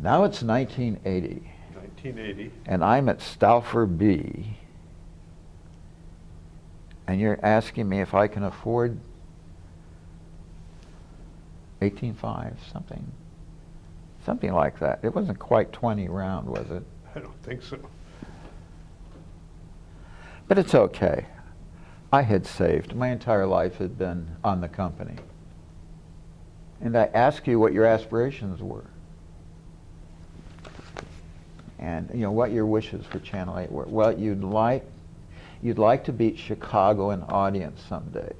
Now it's 1980. 1980. And I'm at Stauffer B. And you're asking me if I can afford 18.5, something like that. It wasn't quite 20 round, was it? I don't think so. But it's okay. I had saved. My entire life had been on the company. And I asked you what your aspirations were. And you know what your wishes for Channel 8 were. Well, you'd like to beat Chicago in audience someday,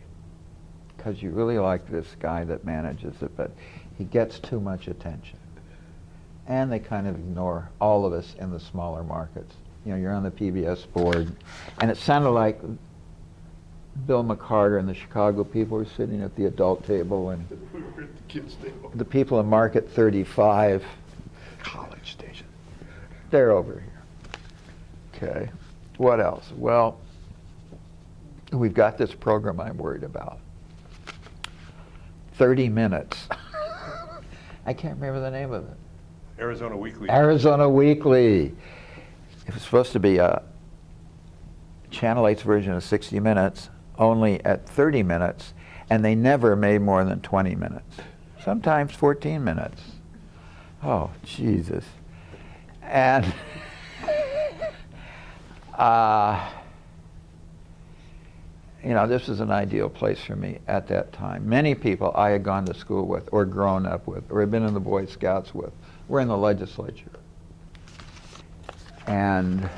because you really like this guy that manages it, but he gets too much attention. And they kind of ignore all of us in the smaller markets. You know, you're on the PBS board, and it sounded like Bill McCarter and the Chicago people were sitting at the adult table, and We were at the kids' table. the people in Market 35, College station. they're over here. Okay, what else? Well, we've got this program I'm worried about. 30 minutes. I can't remember the name of it. Arizona Weekly. Arizona Weekly. It was supposed to be a Channel 8's version of 60 Minutes, only at 30 minutes, and they never made more than 20 minutes. Sometimes 14 minutes. Oh, Jesus. And you know, this is an ideal place for me at that time. Many people I had gone to school with, or grown up with, or had been in the Boy Scouts with, were in the legislature. And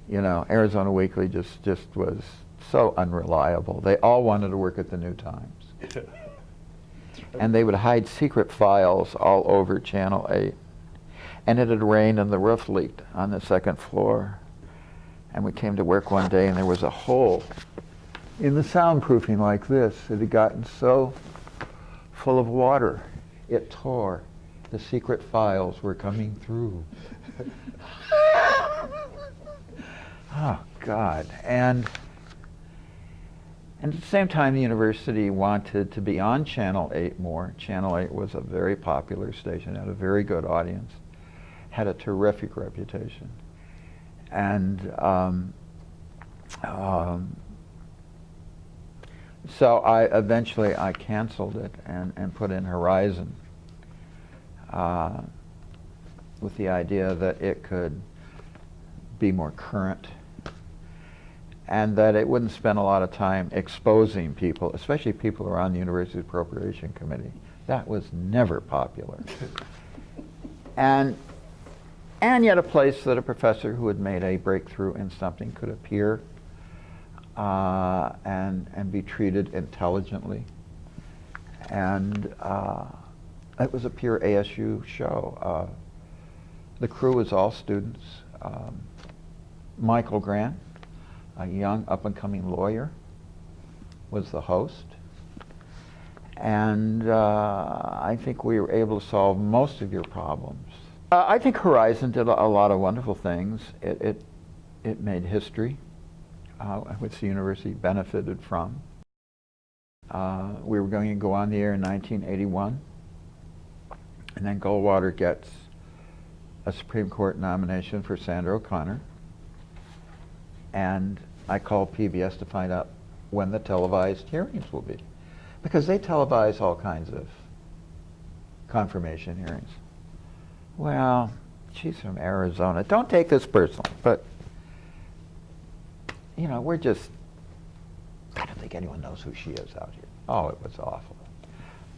you know, Arizona Weekly just was so unreliable. They all wanted to work at the New Times. And they would hide secret files all over Channel 8. And it had rained and the roof leaked on the second floor. And we came to work one day and there was a hole in the soundproofing like this. It had gotten so full of water, it tore. The secret files were coming through. Oh, God. And at the same time, the university wanted to be on Channel 8 more. Channel 8 was a very popular station, had a very good audience, had a terrific reputation. And so eventually I canceled it and put in Horizon with the idea that it could be more current and that it wouldn't spend a lot of time exposing people, especially people who are on the University Appropriation Committee. That was never popular. And yet a place that a professor who had made a breakthrough in something could appear and be treated intelligently. And it was a pure ASU show. The crew was all students. Michael Grant, a young up-and-coming lawyer, was the host. And I think we were able to solve most of your problems. I think Horizon did a lot of wonderful things. It made history, which the university benefited from. We were going to go on the air in 1981, and then Goldwater gets a Supreme Court nomination for Sandra O'Connor, and I called PBS to find out when the televised hearings will be, because they televise all kinds of confirmation hearings. Well, she's from Arizona. Don't take this personally, but you know, I don't think anyone knows who she is out here. Oh, it was awful.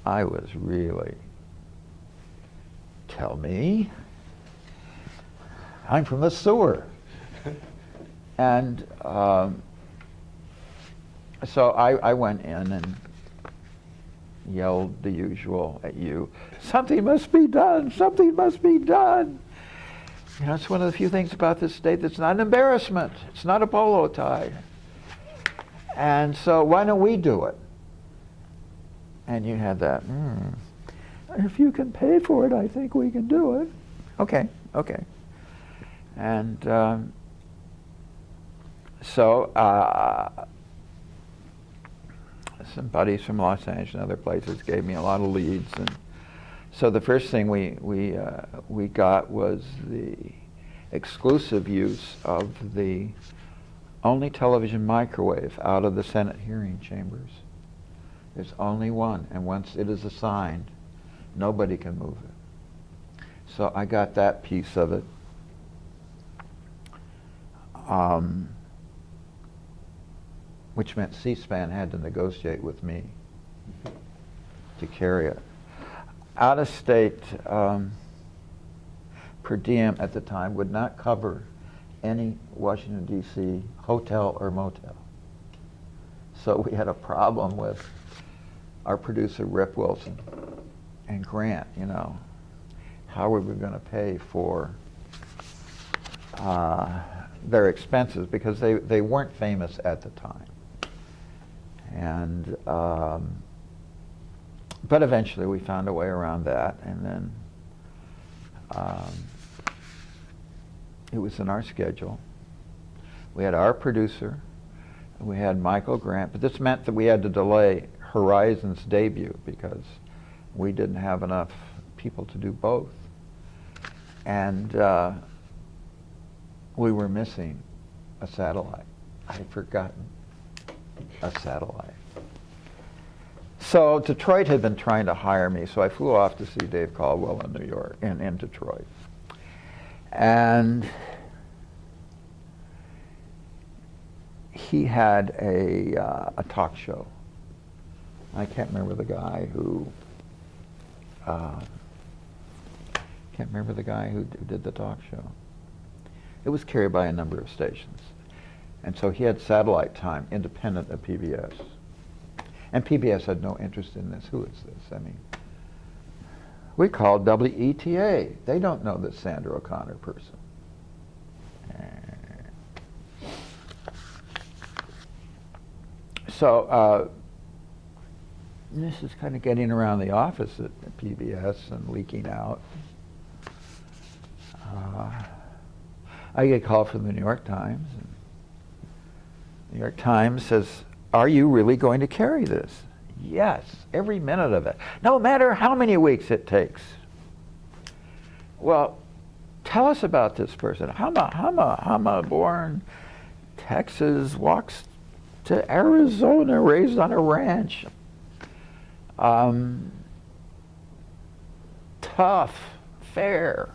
I was really, tell me, I'm from the sewer. And so I went in and yelled the usual at you. Something must be done. Something must be done. You know, it's one of the few things about this state that's not an embarrassment. It's not a polo tie. And so why don't we do it? And you had that, if you can pay for it, I think we can do it. Okay. And so some buddies from Los Angeles and other places gave me a lot of leads, and so the first thing we got was the exclusive use of the only television microwave out of the Senate hearing chambers. There's only one, and once it is assigned, nobody can move it. So I got that piece of it. Which meant C-SPAN had to negotiate with me to carry it. Out of state per diem at the time would not cover any Washington, D.C. hotel or motel. So we had a problem with our producer, Rip Wilson, and Grant, you know. How were we going to pay for their expenses? Because they weren't famous at the time. And but eventually we found a way around that, and then it was in our schedule. We had our producer, we had Michael Grant, but this meant that we had to delay Horizon's debut because we didn't have enough people to do both. And we were missing a satellite. I had forgotten a satellite. So Detroit had been trying to hire me, so I flew off to see Dave Caldwell in New York, in Detroit. And he had a talk show. I can't remember the guy who did the talk show. It was carried by a number of stations. And so he had satellite time independent of PBS. And PBS had no interest in this. Who is this? I mean, we called WETA. They don't know this Sandra O'Connor person. So this is kind of getting around the office at PBS and leaking out. I get a call from the New York Times. And the New York Times says, "Are you really going to carry this?" Yes, every minute of it, no matter how many weeks it takes. Well, tell us about this person. Hama born Texas, walks to Arizona, raised on a ranch. Tough, fair,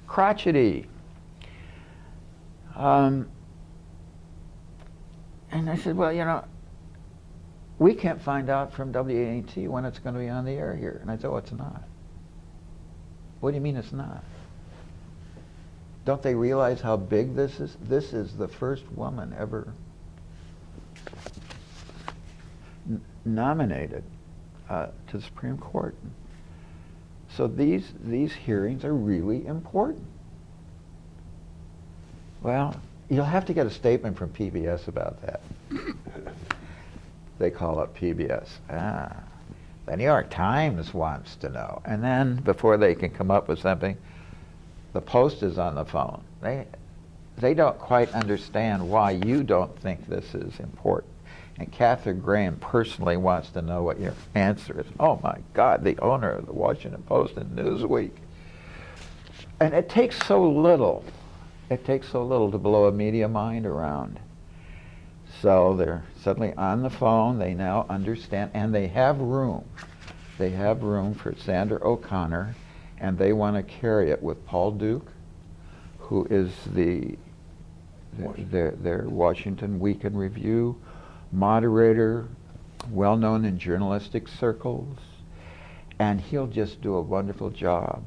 crotchety. And I said, well, you know, we can't find out from WAT when it's going to be on the air here. And I said, oh, it's not. What do you mean it's not? Don't they realize how big this is? This is the first woman ever nominated to the Supreme Court. So these hearings are really important. Well, you'll have to get a statement from PBS about that. They call up PBS. The New York Times wants to know. And then before they can come up with something, the Post is on the phone. They don't quite understand why you don't think this is important. And Catherine Graham personally wants to know what your answer is. Oh my God, the owner of the Washington Post and Newsweek. And it takes so little. It takes so little to blow a media mind around. So they're suddenly on the phone, they now understand, and they have room. They have room for Sandra O'Connor, and they want to carry it with Paul Duke, who is their Washington Week in Review moderator, well known in journalistic circles, and he'll just do a wonderful job.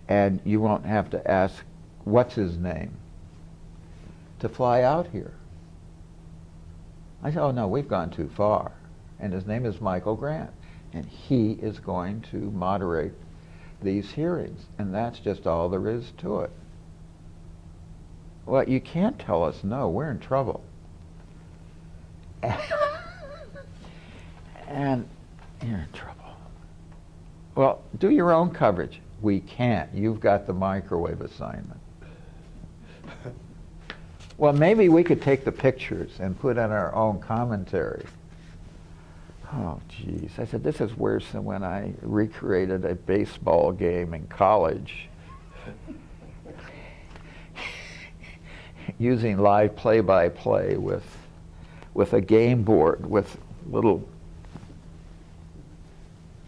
And you won't have to ask, what's his name, to fly out here. I said, oh no, we've gone too far. And his name is Michael Grant. And he is going to moderate these hearings. And that's just all there is to it. Well, you can't tell us no, we're in trouble. And you're in trouble. Well, do your own coverage. We can't. You've got the microwave assignment. Well, maybe we could take the pictures and put in our own commentary. Oh, geez. I said, this is worse than when I recreated a baseball game in college using live play-by-play with a game board with little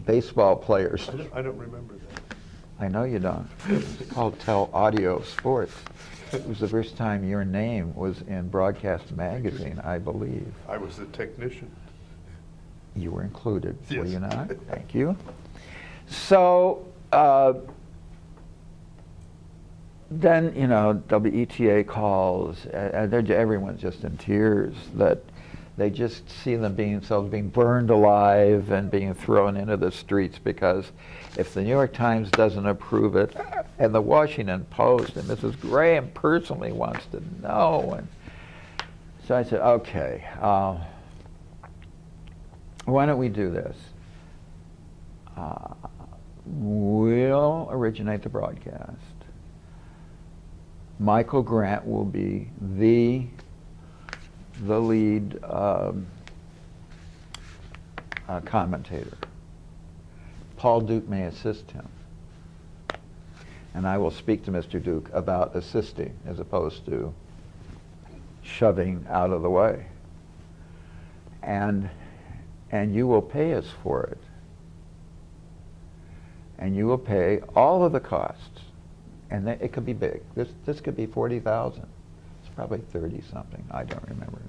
baseball players. I don't remember that. I know you don't. It's called Tell Audio Sports. It was the first time your name was in Broadcast Magazine, I believe. I was the technician. You were included, were Yes. you not? Thank you. So then, you know, WETA calls, and everyone's just in tears that they just see themselves being burned alive and being thrown into the streets because if the New York Times doesn't approve it, and the Washington Post, and Mrs. Graham personally wants to know. And so I said, okay, why don't we do this? We'll originate the broadcast. Michael Grant will be the lead commentator. Paul Duke may assist him. And I will speak to Mr. Duke about assisting as opposed to shoving out of the way. And you will pay us for it. And you will pay all of the costs. And it could be big. This could be 40,000. It's probably 30 something. I don't remember.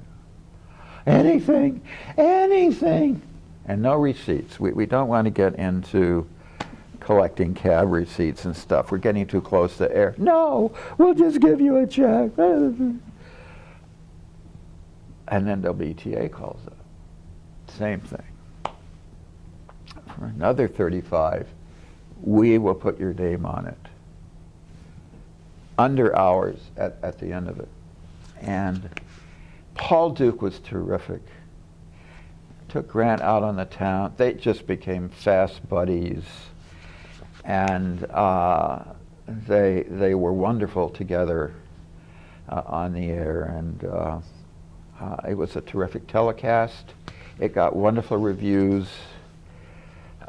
Anything. And no receipts. We don't want to get into collecting cab receipts and stuff. We're getting too close to air. No, we'll just give you a check. And then WTA calls up. Same thing. For another 35, we will put your name on it. Under hours at the end of it. And Paul Duke was terrific. Took Grant out on the town. They just became fast buddies. And they were wonderful together on the air. And it was a terrific telecast. It got wonderful reviews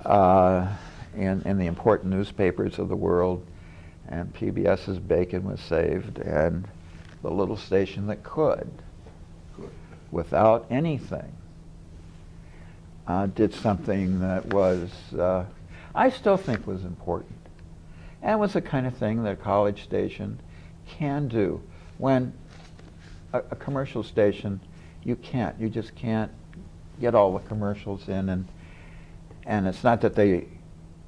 in the important newspapers of the world. And PBS's bacon was saved, and the little station that could, without anything, did something that was, I still think was important, and was the kind of thing that a college station can do. When a commercial station, you just can't get all the commercials in, and it's not that they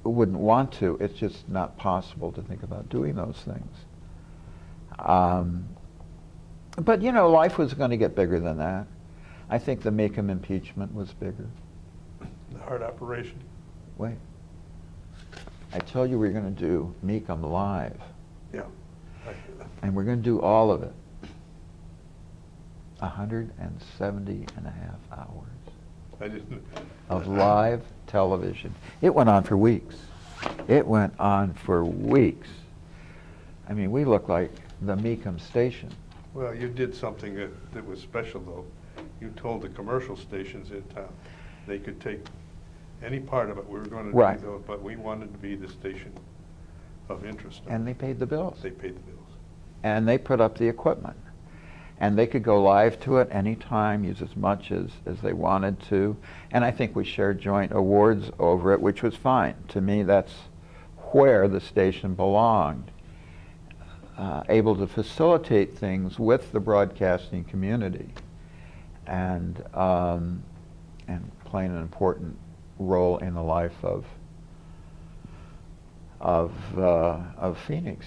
wouldn't want to, it's just not possible to think about doing those things. But you know, life was going to get bigger than that. I think the Meekum impeachment was bigger. The hard operation. Wait. I told you we were going to do Meekum live. Yeah. And we're going to do all of it. 170 and a half hours. I didn't. Of live television. It went on for weeks. It went on for weeks. I mean, we look like the Meekum station. Well, you did something that was special, though. You told the commercial stations in town they could take any part of it. We were going to Right. do those, but we wanted to be the station of interest. And they paid the bills. They paid the bills. And they put up the equipment. And they could go live to it anytime, use as much as they wanted to. And I think we shared joint awards over it, which was fine. To me, that's where the station belonged. Able to facilitate things with the broadcasting community and playing an important role in the life of Phoenix.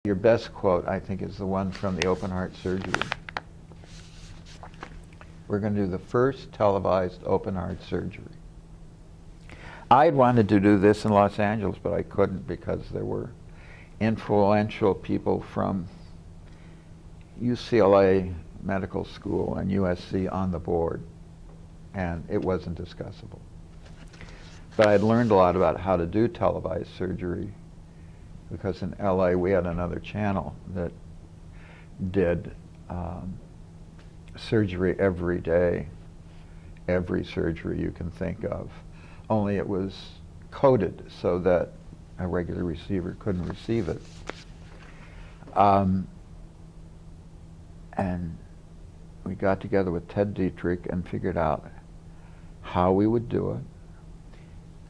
Your best quote, I think, is the one from the open heart surgery. We're going to do the first televised open heart surgery. I had wanted to do this in Los Angeles, but I couldn't because there were influential people from UCLA Medical School and USC on the board, and it wasn't discussable. But I had learned a lot about how to do televised surgery because in LA we had another channel that did surgery every day every surgery you can think of, only it was coded so that a regular receiver couldn't receive it. And we got together with Ted Dietrich and figured out how we would do it.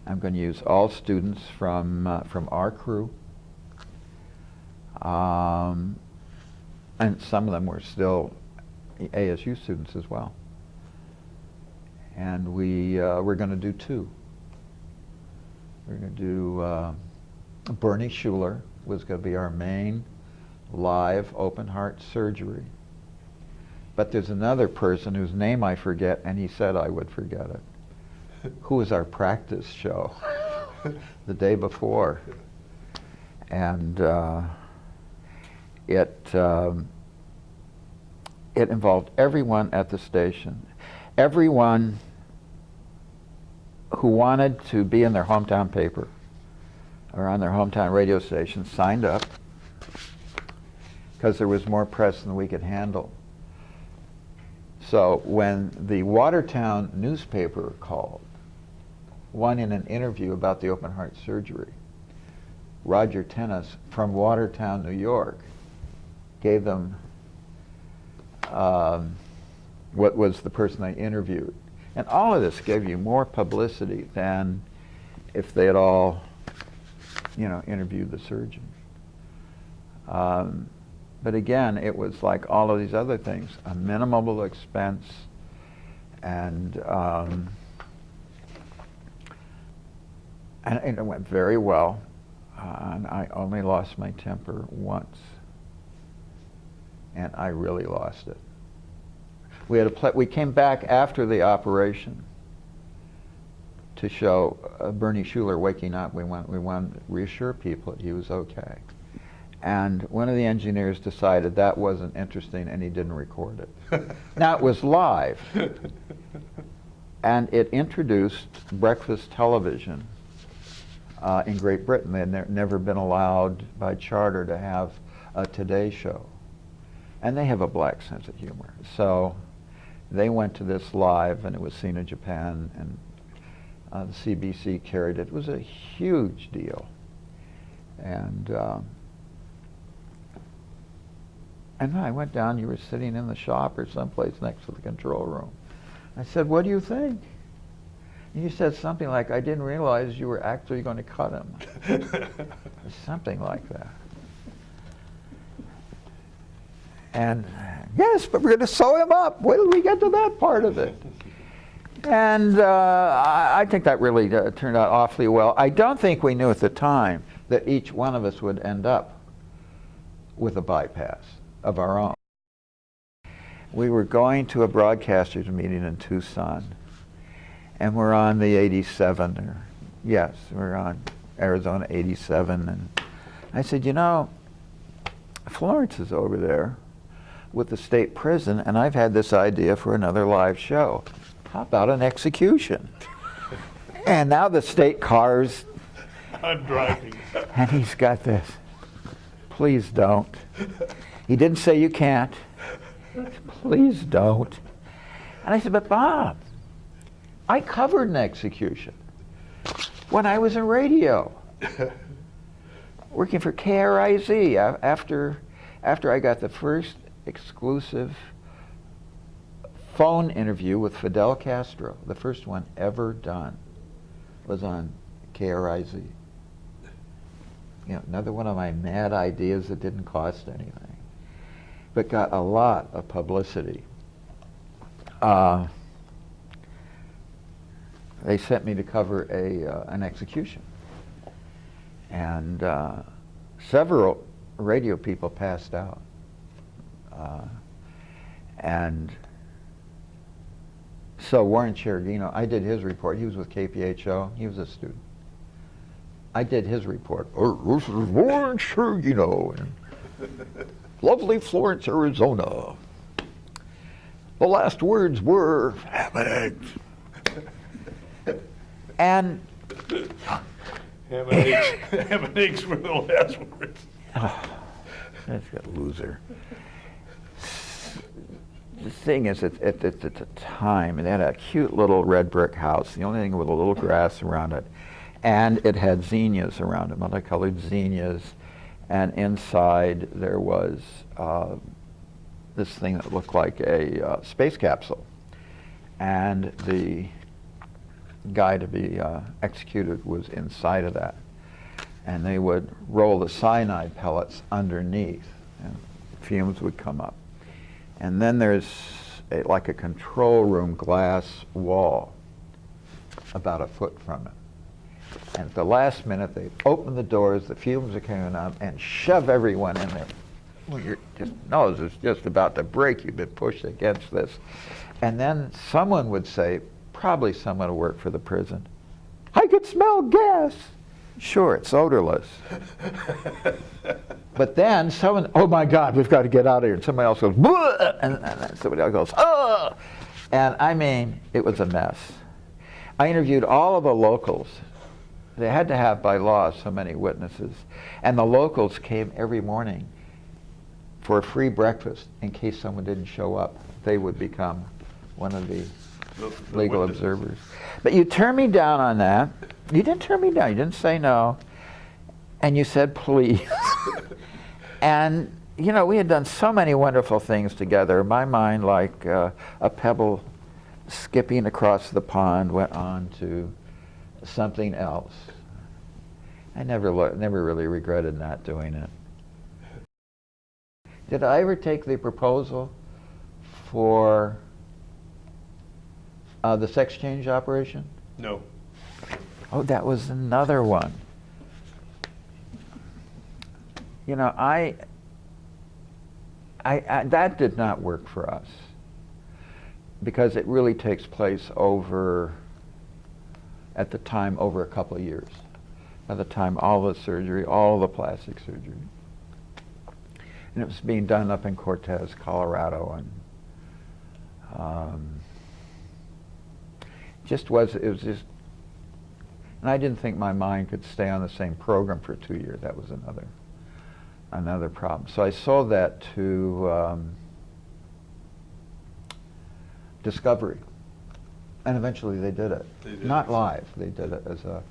I'm going to use all students from our crew. And some of them were still ASU students as well. And we're going to do two. We're going to do Bernie Schuler was going to be our main live open heart surgery. But there's another person whose name I forget, and he said I would forget it, who was our practice show the day before. And it involved everyone at the station. Everyone who wanted to be in their hometown paper or on their hometown radio station signed up because there was more press than we could handle. So when the Watertown newspaper called, one in an interview about the open heart surgery, Roger Tennis from Watertown, New York, gave them what was the person they interviewed. And all of this gave you more publicity than if they had all, interviewed the surgeon. But again, it was like all of these other things, a minimal expense, and it went very well. And I only lost my temper once, and I really lost it. We came back after the operation to show Bernie Schuler waking up. We wanted to reassure people that he was okay. And one of the engineers decided that wasn't interesting, and he didn't record it. Now, it was live, and it introduced breakfast television in Great Britain. They had never been allowed by charter to have a Today Show. And they have a black sense of humor. So they went to this live, and it was seen in Japan, and the CBC carried it. It was a huge deal. And I went down, you were sitting in the shop or someplace next to the control room. I said, "What do you think?" And you said something like, "I didn't realize you were actually going to cut him." Something like that. And yes, but we're going to sew him up. Wait till we get to that part of it. And I think that really turned out awfully well. I don't think we knew at the time that each one of us would end up with a bypass of our own. We were going to a broadcasters meeting in Tucson, and we're on the 87, we're on Arizona 87, and I said, Florence is over there with the state prison, and I've had this idea for another live show. How about an execution? And now the state car's... I'm driving. And he's got this. Please don't. He didn't say you can't. Please don't. And I said, but Bob, I covered an execution when I was in radio, working for KRIZ after I got the first exclusive phone interview with Fidel Castro. The first one ever done was on KRIZ. Another one of my mad ideas that didn't cost anything, but got a lot of publicity. They sent me to cover an execution, and several radio people passed out. And so Warren Cheragino, I did his report. He was with KPHO. He was a student. I did his report. This is Warren Cheragino in lovely Florence, Arizona. The last words were, ham and eggs. And Ham and eggs were the last words. That's a loser. the thing is, at the time, it had a cute little red brick house, the only thing with a little grass around it. And it had zinnias around it, multicolored zinnias. And inside there was this thing that looked like a space capsule. And the guy to be executed was inside of that. And they would roll the cyanide pellets underneath, and fumes would come up. And then there's like a control room glass wall about a foot from it. And at the last minute, they'd open the doors, the fumes are coming up, and shove everyone in there. Well, your nose is just about to break. You've been pushed against this. And then someone would say, probably someone who worked for the prison, I could smell gas. Sure, it's odorless. But then someone, oh my God, we've got to get out of here. And somebody else goes, bleh! And then somebody else goes, oh! And I mean, it was a mess. I interviewed all of the locals. They had to have, by law, so many witnesses. And the locals came every morning for a free breakfast in case someone didn't show up. They would become one of the legal witnesses. observers. But you turned me down on that. You didn't turn me down. You didn't say no. And you said, please. And, you know, we had done so many wonderful things together. My mind, like a pebble skipping across the pond, went on to something else. I never really regretted not doing it. Did I ever take the proposal for the sex change operation? No. Oh, that was another one. You know, that did not work for us because it really takes place over, at the time, over a couple of years. By the time all the surgery, all the plastic surgery. And it was being done up in Cortez, Colorado, and it was just, and I didn't think my mind could stay on the same program for 2 years. That was another problem. So I sold that to Discovery, and eventually they did it. They did. Not live. They did it as a.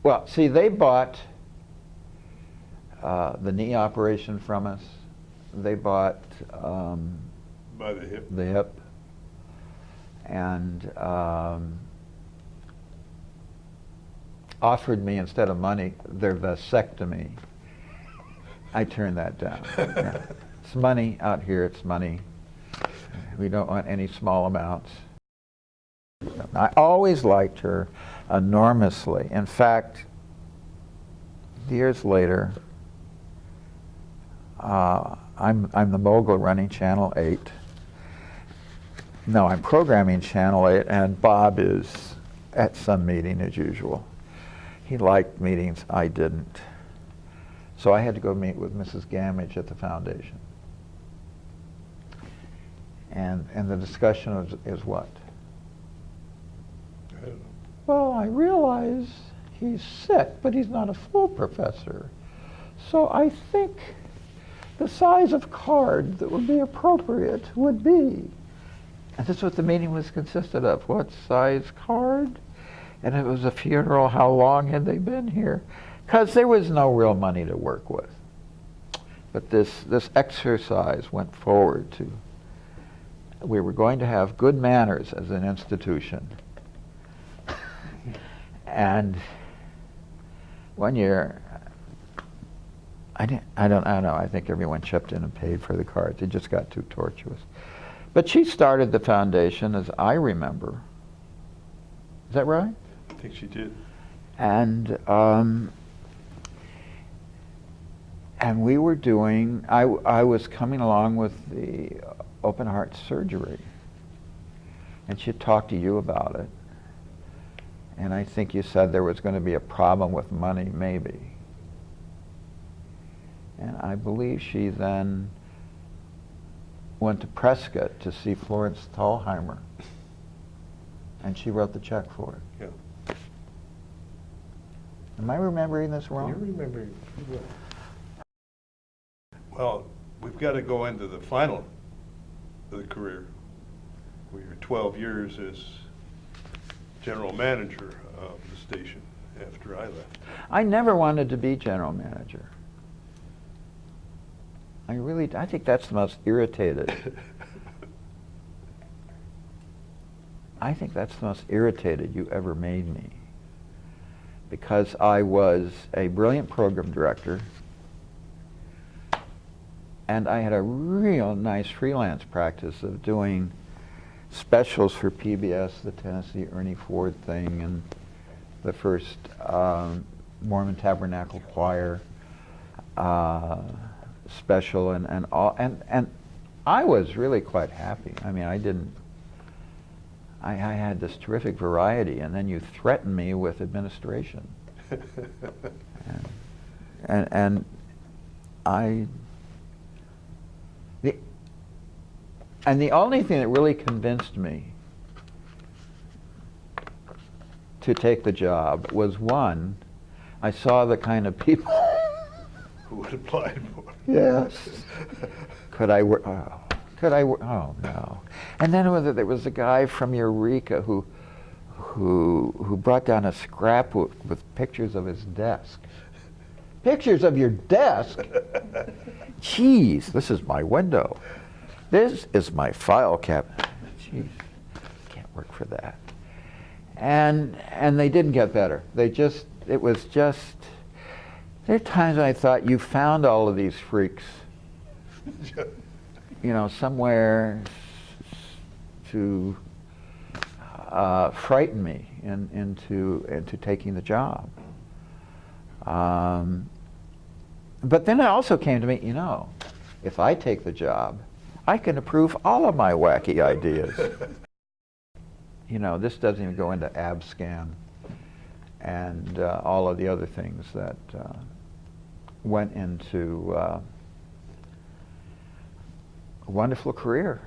Well, see, they bought the knee operation from us. They bought By the hip. the hip, and offered me, instead of money, their vasectomy. I turned that down. Yeah. It's money out here, it's money. We don't want any small amounts. I always liked her enormously. In fact, years later, I'm the mogul running Channel 8. No, I'm programming Channel 8, and Bob is at some meeting as usual. He liked meetings, I didn't. So I had to go meet with Mrs. Gamage at the foundation. And the discussion is what? I don't know. Well, I realize he's sick, but he's not a full professor. So I think the size of card that would be appropriate would be. And that's what the meeting was consisted of. What size card? And it was a funeral. How long had they been here? Because there was no real money to work with. But this exercise went forward to, we were going to have good manners as an institution. And one year, I don't know, I think everyone chipped in and paid for the cards. It just got too tortuous. But she started the foundation, as I remember. Is that right? I think she did. And we were doing, I was coming along with the open heart surgery. And she talked to you about it. And I think you said there was going to be a problem with money, maybe. And I believe she then went to Prescott to see Florence Thalheimer. And she wrote the check for it. Yeah. Am I remembering this wrong? You're remembering pretty well. Well, we've got to go into the final of the career. for your 12 years as general manager of the station after I left. I never wanted to be general manager. I think that's the most irritated. I think that's the most irritated you ever made me. Because I was a brilliant program director, and I had a real nice freelance practice of doing specials for PBS, the Tennessee Ernie Ford thing, and the first Mormon Tabernacle Choir special, and all, and I was really quite happy. I mean, I had this terrific variety, and then you threatened me with administration, and the only thing that really convinced me to take the job was, one, I saw the kind of people Who had applied for it. Yes. Could I work? Oh, could I work? Oh no. And then there was a guy from Eureka who brought down a scrapbook with pictures of his desk. Pictures of your desk? Jeez, this is my window. This is my file cabinet. Jeez, can't work for that. And they didn't get better. It was just, there are times when I thought, you found all of these freaks, you know, somewhere to frighten me into taking the job. But then it also came to me, you know, if I take the job, I can approve all of my wacky ideas. You know, this doesn't even go into ABSCAN and all of the other things that went into a wonderful career.